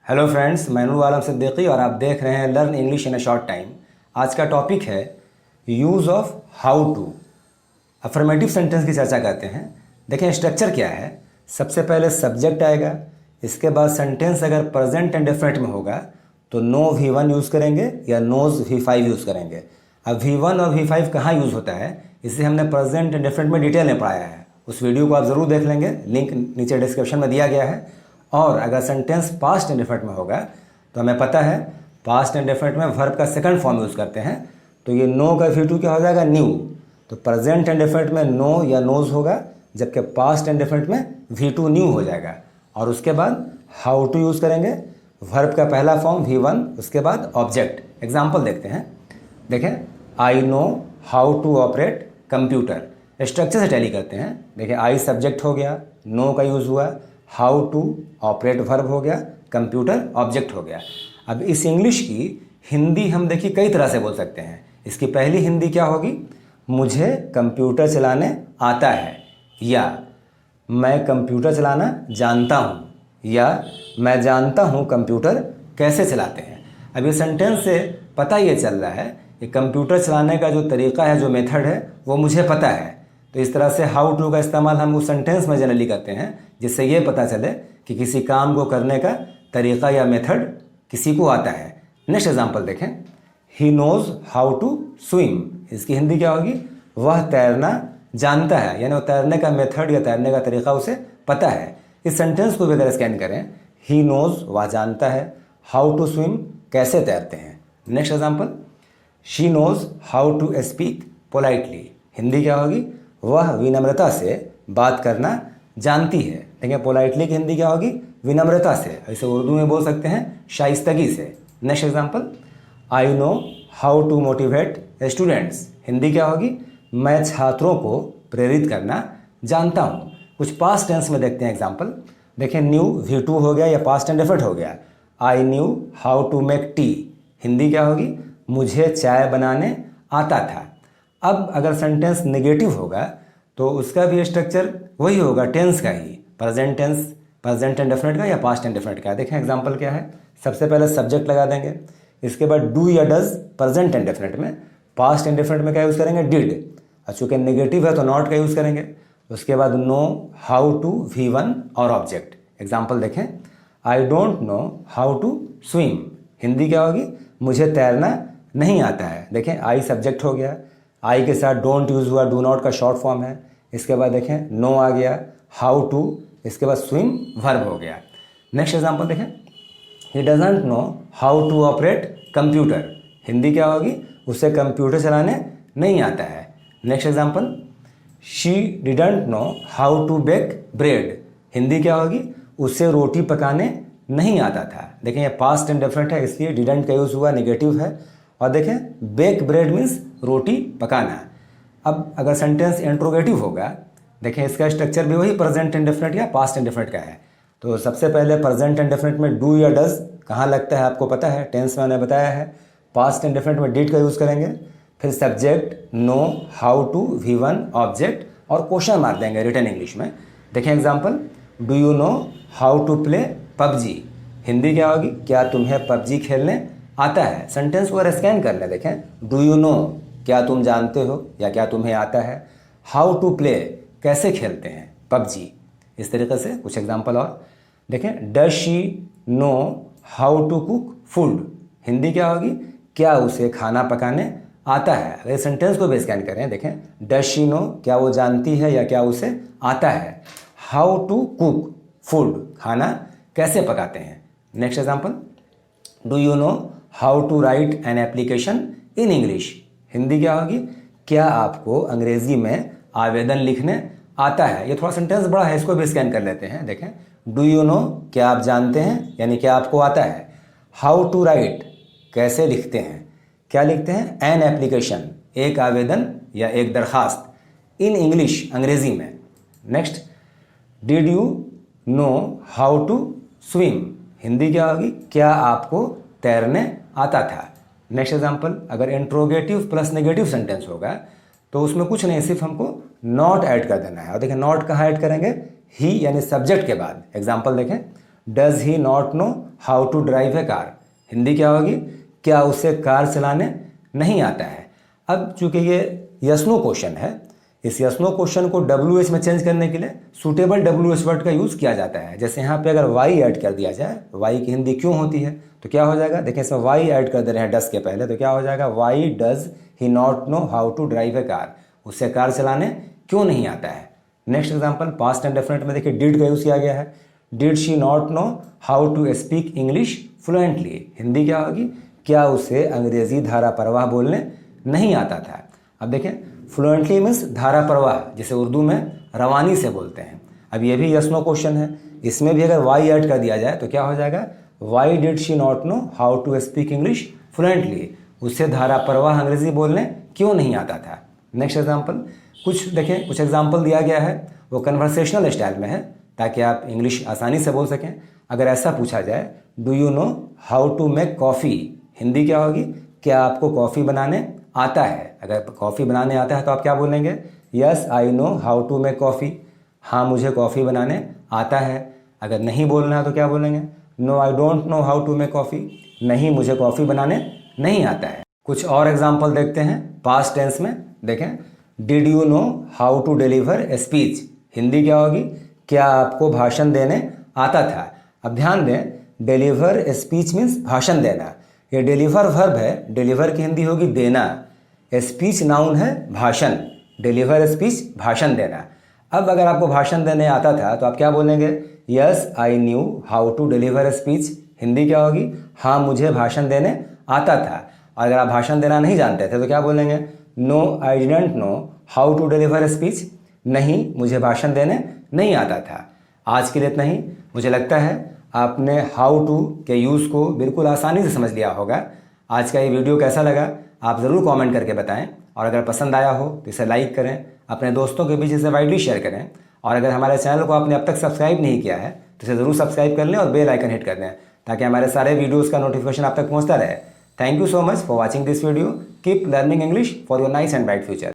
Hello friends, मैं नूर आलम सिद्दीकी और आप देख रहे हैं learn English in a short time. आज का टॉपिक है use of how to. Affirmative sentence की चर्चा करते हैं। देखें स्ट्रक्चर क्या है। सबसे पहले सब्जेक्ट आएगा, इसके बाद सेंटेंस अगर प्रेजेंट एंड डेफिनेट में होगा तो नो V1 यूज़ करेंगे या नोज V5 यूज़ करेंगे। अब V1 और V5 कहाँ यूज़ होता है इसे हमने प्रेजेंट एंड डेफिनेट में डिटेल में पढ़ाया है। उस वीडियो को आप ज़रूर देख लेंगे, लिंक नीचे डिस्क्रिप्शन में दिया गया है। और अगर सेंटेंस पास्ट इंडेफिनिट में होगा तो हमें पता है पास्ट इंडेफिनिट में वर्ब का सेकंड फॉर्म यूज़ करते हैं, तो ये नो का V2 क्या हो जाएगा, न्यू। तो प्रेजेंट इंडेफिनिट में नो या नोज होगा, जबकि पास्ट इंडेफिनिट में V2 न्यू हो जाएगा। और उसके बाद हाउ टू यूज़ करेंगे, वर्ब का पहला फॉर्म V1, उसके बाद ऑब्जेक्ट। एग्जाम्पल देखते हैं। देखें, I know how to operate computer. Structure से टैली करते हैं। देखिए, आई सब्जेक्ट हो गया, नो का यूज़ हुआ, हाउ टू ऑपरेट वर्ब हो गया, कंप्यूटर ऑब्जेक्ट हो गया। अब इस इंग्लिश की हिंदी हम देखिए कई तरह से बोल सकते हैं। इसकी पहली हिंदी क्या होगी, मुझे कंप्यूटर चलाने आता है, या मैं कंप्यूटर चलाना जानता हूँ, या मैं जानता हूँ कंप्यूटर कैसे चलाते हैं। अब ये सेंटेंस से पता ये चल रहा है कि कंप्यूटर चलाने का जो तरीका है, जो मेथड है, वो मुझे पता है। तो इस तरह से हाउ टू का इस्तेमाल हम उस सेंटेंस में जनरली करते हैं जिससे ये पता चले कि किसी काम को करने का तरीका या मेथड किसी को आता है। नेक्स्ट एग्जांपल देखें, he knows how to swim. इसकी हिंदी क्या होगी, वह तैरना जानता है, यानी वो तैरने का मेथड या तैरने का तरीका उसे पता है। इस सेंटेंस को भी अगर स्कैन करें, ही नोज़ वह जानता है, हाउ टू स्विम कैसे तैरते हैं। Next example, she knows how to speak politely. Hindi क्या होगी, वह विनम्रता से बात करना जानती है। देखिए, पोलाइटली की हिंदी क्या होगी, विनम्रता से। इसे उर्दू में बोल सकते हैं शाइस्तगी से। Next example, I know how to motivate students. Hindi क्या होगी, मैं छात्रों को प्रेरित करना जानता हूँ। कुछ पास्ट टेंस में देखते हैं एग्जांपल। देखिए, न्यू V2 हो गया या पास्ट इंडेफिनिट हो गया। I knew how to make tea. Hindi क्या होगी, मुझे चाय बनाने आता था। अब अगर सेंटेंस नेगेटिव होगा तो उसका भी स्ट्रक्चर वही होगा, टेंस का ही। प्रेजेंट टेंस, प्रेजेंट इंडेफिनिट का या पास्ट इंडेफिनिट का। देखें एग्जांपल क्या है। सबसे पहले सब्जेक्ट लगा देंगे, इसके बाद डू या डज प्रेजेंट इंडेफिनिट में, पास्ट इंडेफिनिट में क्या यूज़ करेंगे, डिड। और चूँकि नेगेटिव है तो नॉट का यूज़ करेंगे। उसके बाद नो हाउ टू V1 और ऑब्जेक्ट। एग्जाम्पल देखें, I don't know how to swim. Hindi क्या होगी, मुझे तैरना नहीं आता है। देखें, आई सब्जेक्ट हो गया, आई के साथ डोंट यूज़ हुआ, डू नॉट का शॉर्ट फॉर्म है। इसके बाद देखें, नो आ गया, हाउ टू, इसके बाद स्विम वर्ब हो गया। नेक्स्ट एग्जांपल देखें, he doesn't know how to operate computer. Hindi क्या होगी, उसे कंप्यूटर चलाने नहीं आता है। Next example, she didn't know how to bake bread. Hindi क्या होगी, उसे रोटी पकाने नहीं आता था। देखें, ये पास्ट इंडेफिनिट है, इसलिए डिडंट का यूज़ हुआ, नेगेटिव है। और देखें, बेक ब्रेड मीन्स रोटी पकाना। अब अगर सेंटेंस इंट्रोगेटिव होगा, देखें इसका स्ट्रक्चर भी वही प्रेजेंट इंडेफिनिट या पास्ट इंडेफिनिट का है। तो सबसे पहले प्रेजेंट इंडेफिनिट में डू या डज कहाँ लगता है आपको पता है, टेंस में मैंने बताया है। पास्ट इंडेफिनिट में डिड का यूज़ करेंगे, फिर subject, know, how to, V1, object और क्वेश्चन मार देंगे रिटन इंग्लिश में। देखें example, do you know how to play PUBG. Hindi क्या होगी, क्या तुम्हें पबजी खेलने आता है। सेंटेंस को अगर स्कैन कर लें, देखें, डू यू नो क्या तुम जानते हो या क्या तुम्हें आता है, हाउ टू प्ले कैसे खेलते हैं पबजी। इस तरीके से कुछ एग्जांपल और देखें, does she know how to cook food. Hindi क्या होगी, क्या उसे खाना पकाने आता है। अगर सेंटेंस को भी स्कैन करें, देखें, डज शी नो क्या वो जानती है या क्या उसे आता है, हाउ टू कुक फूड खाना कैसे पकाते हैं। Next example, do you know how to write an application in English. Hindi क्या होगी, क्या आपको अंग्रेजी में आवेदन लिखने आता है। ये थोड़ा सेंटेंस बड़ा है, इसको भी स्कैन कर लेते हैं। देखें, डू यू नो क्या आप जानते हैं यानी क्या आपको आता है, हाउ टू राइट कैसे लिखते हैं, क्या लिखते हैं, एन एप्लीकेशन एक आवेदन या एक दरखास्त, इन इंग्लिश अंग्रेजी में। Next, did you know how to swim. Hindi क्या होगी, क्या आपको तैरने आता था। नेक्स्ट एग्जांपल, अगर इंट्रोगेटिव प्लस नेगेटिव सेंटेंस होगा तो उसमें कुछ नहीं, सिर्फ हमको नॉट ऐड कर देना है। और देखें, नॉट कहाँ ऐड करेंगे, ही यानी सब्जेक्ट के बाद। एग्जांपल देखें, does he not know how to drive a car, Hindi क्या होगी, क्या उसे कार चलाने नहीं आता है। अब चूंकि ये यस नो क्वेश्चन है, इस यस नो क्वेश्चन को WH में चेंज करने के लिए सूटेबल WH वर्ड का यूज़ किया जाता है। जैसे यहाँ पे अगर वाई ऐड कर दिया जाए, वाई की हिंदी क्यों होती है, तो क्या हो जाएगा, देखिए इसमें वाई ऐड कर दे रहे हैं डस के पहले, तो क्या हो जाएगा, why does he not know how to drive a car, उससे कार चलाने क्यों नहीं आता है। Next example past indefinite में देखिए डिड का यूज़ किया गया है। Did she not know how to speak English fluently, Hindi क्या होगी, क्या उसे अंग्रेजी धारा प्रवाह बोलने नहीं आता था। अब देखें फ्लुएंटली मीन्स धारा प्रवाह, जिसे उर्दू में रवानी से बोलते हैं। अब ये भी यस नो क्वेश्चन है, इसमें भी अगर वाई ऐड कर दिया जाए तो क्या हो जाएगा, why did she not know how to speak English fluently, उससे धारा प्रवाह अंग्रेजी बोलने क्यों नहीं आता था। नेक्स्ट एग्जाम्पल कुछ देखें, कुछ एग्जाम्पल दिया गया है, वो कन्वर्सेशनल स्टाइल में है ताकि आप इंग्लिश आसानी से बोल सकें। अगर ऐसा पूछा जाए, do you know how to make coffee, Hindi क्या होगी, क्या आपको कॉफ़ी बनाने आता है। अगर कॉफ़ी बनाने आता है तो आप क्या बोलेंगे, yes I know how to make coffee, हाँ मुझे कॉफ़ी बनाने आता है। अगर नहीं बोलना है तो क्या बोलेंगे, no I don't know how to make coffee, नहीं मुझे कॉफ़ी बनाने नहीं आता है। कुछ और एग्जाम्पल देखते हैं पास्ट टेंस में। देखें, did you know how to deliver a speech, Hindi क्या होगी, क्या आपको भाषण देने आता था। अब ध्यान दें, डिलीवर ए स्पीच मीन्स भाषण देना, ये डिलीवर वर्ब है, डिलीवर की हिंदी होगी देना, स्पीच नाउन है भाषण, डिलीवर स्पीच भाषण देना। अब अगर आपको भाषण देने आता था तो आप क्या बोलेंगे, yes I knew how to deliver speech, Hindi क्या होगी, हाँ मुझे भाषण देने आता था। और अगर आप भाषण देना नहीं जानते थे तो क्या बोलेंगे, no I didn't know how to deliver speech, नहीं मुझे भाषण देने नहीं आता था। आज के लिए इतना ही। मुझे लगता है आपने हाउ टू के यूज़ को बिल्कुल आसानी से समझ लिया होगा। आज का ये वीडियो कैसा लगा आप ज़रूर कमेंट करके बताएं, और अगर पसंद आया हो तो इसे लाइक करें, अपने दोस्तों के बीच इसे वाइडली शेयर करें, और अगर हमारे चैनल को आपने अब तक सब्सक्राइब नहीं किया है तो इसे ज़रूर सब्सक्राइब कर लें और बेल आइकन हिट कर दें ताकि हमारे सारे वीडियोज़ का नोटिफिकेशन आप तक पहुँचता रहे। Thank you so much for watching this video. Keep learning English for your nice and bright future.